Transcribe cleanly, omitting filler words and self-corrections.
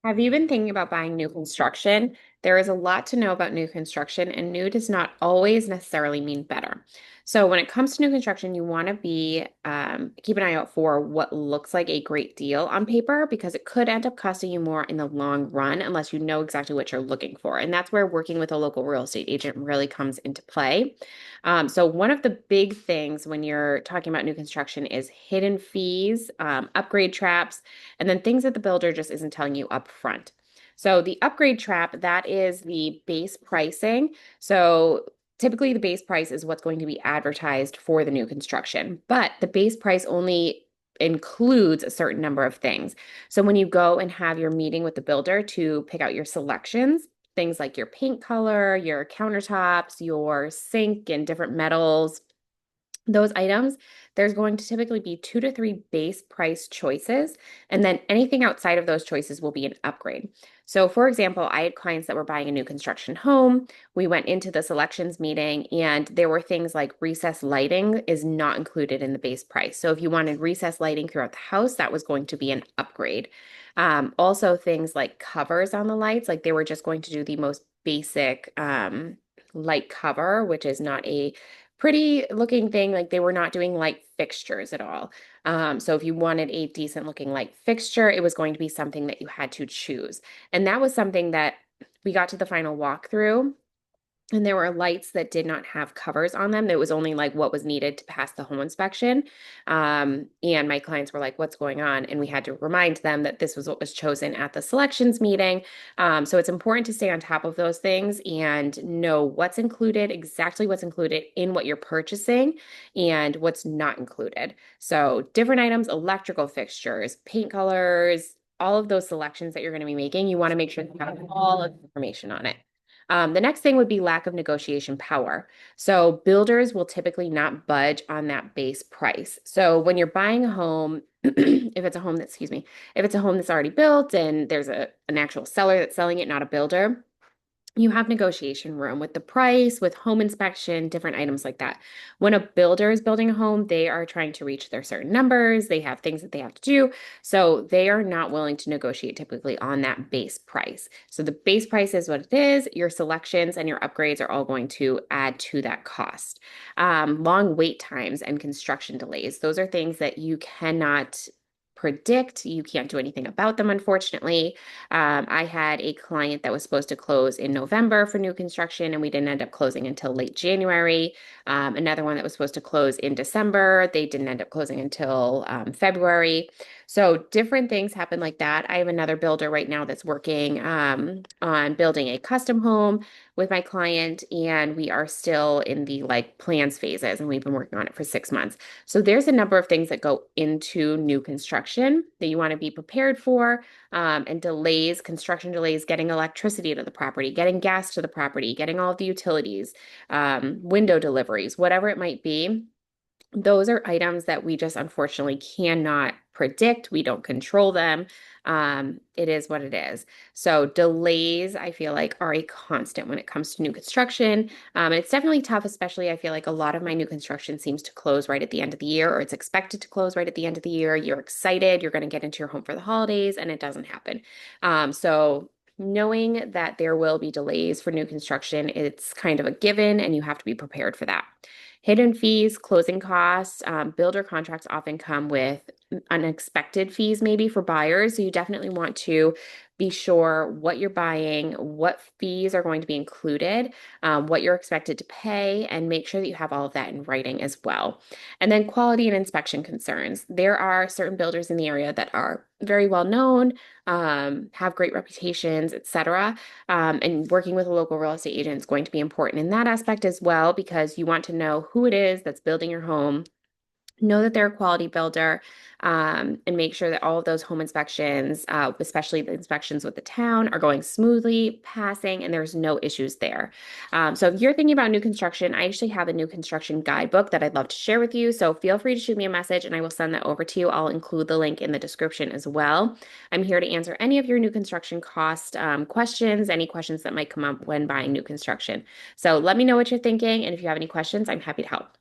Have you been thinking about buying new construction? There is a lot to know about new construction, and new does not always necessarily mean better. So, when it comes to new construction, you want to be keep an eye out for what looks like a great deal on paper because it could end up costing you more in the long run unless you know exactly what you're looking for. And that's where working with a local real estate agent really comes into play. So, one of the big things when you're talking about new construction is hidden fees, upgrade traps, and then things that the builder just isn't telling you up front. So the upgrade trap, that is the base pricing. So typically the base price is what's going to be advertised for the new construction, but the base price only includes a certain number of things. So when you go and have your meeting with the builder to pick out your selections, things like your paint color, your countertops, your sink and different metals, those items, there's going to typically be 2 to 3 base price choices, and then anything outside of those choices will be an upgrade. So, for example, I had clients that were buying a new construction home. We went into the selections meeting, and there were things like recessed lighting is not included in the base price. So, if you wanted recessed lighting throughout the house, that was going to be an upgrade. Also, things like covers on the lights, like they were just going to do the most basic light cover, which is not a pretty looking thing. Like they were not doing light fixtures at all. So if you wanted a decent looking light fixture, it was going to be something that you had to choose. And that was something that we got to the final walkthrough. And there were lights that did not have covers on them. That was only like what was needed to pass the home inspection. And my clients were like, what's going on? And we had to remind them that this was what was chosen at the selections meeting. So it's important to stay on top of those things and know what's included, exactly what's included in what you're purchasing and what's not included. So different items, electrical fixtures, paint colors, all of those selections that you're going to be making, you want to make sure you have all of the information on it. The next thing would be lack of negotiation power. So builders will typically not budge on that base price. So when you're buying a home, if it's a home that's, excuse me, if it's a home that's already built and there's an actual seller that's selling it, not a builder, you have negotiation room with the price, with home inspection, different items like that. When a builder is building a home, they are trying to reach their certain numbers. They have things that they have to do. So they are not willing to negotiate typically on that base price. So the base price is what it is. Your selections and your upgrades are all going to add to that cost. Long wait times and construction delays. Those are things that you cannot predict. You can't do anything about them, unfortunately. I had a client that was supposed to close in November for new construction, and we didn't end up closing until late January. Another one that was supposed to close in December, they didn't end up closing until February. So different things happen like that. I have another builder right now that's working on building a custom home with my client, and we are still in the like plans phases, and we've been working on it for 6 months. So there's a number of things that go into new construction that you want to be prepared for, and delays, construction delays, getting electricity to the property, getting gas to the property, getting all of the utilities, window deliveries, whatever it might be. Those are items that we just unfortunately cannot predict. We don't control them. It is what it is. So delays, I feel like, are a constant when it comes to new construction. And it's definitely tough, especially I feel like a lot of my new construction seems to close right at the end of the year, or it's expected to close right at the end of the year. You're excited, you're going to get into your home for the holidays, and it doesn't happen. So knowing that there will be delays for new construction, it's kind of a given, and you have to be prepared for that. Hidden fees, closing costs, builder contracts often come with unexpected fees, maybe for buyers. So you definitely want to be sure what you're buying, what fees are going to be included, what you're expected to pay, and make sure that you have all of that in writing as well. And then quality and inspection concerns. There are certain builders in the area that are very well known, have great reputations, etc. And working with a local real estate agent is going to be important in that aspect as well, because you want to know who it is that's building your home, know that they're a quality builder, and make sure that all of those home inspections, especially the inspections with the town, are going smoothly, passing, and there's no issues there. So if you're thinking about new construction, I actually have a new construction guidebook that I'd love to share with you. So feel free to shoot me a message and I will send that over to you. I'll include the link in the description as well. I'm here to answer any of your new construction cost questions, any questions that might come up when buying new construction. So let me know what you're thinking, and if you have any questions, I'm happy to help.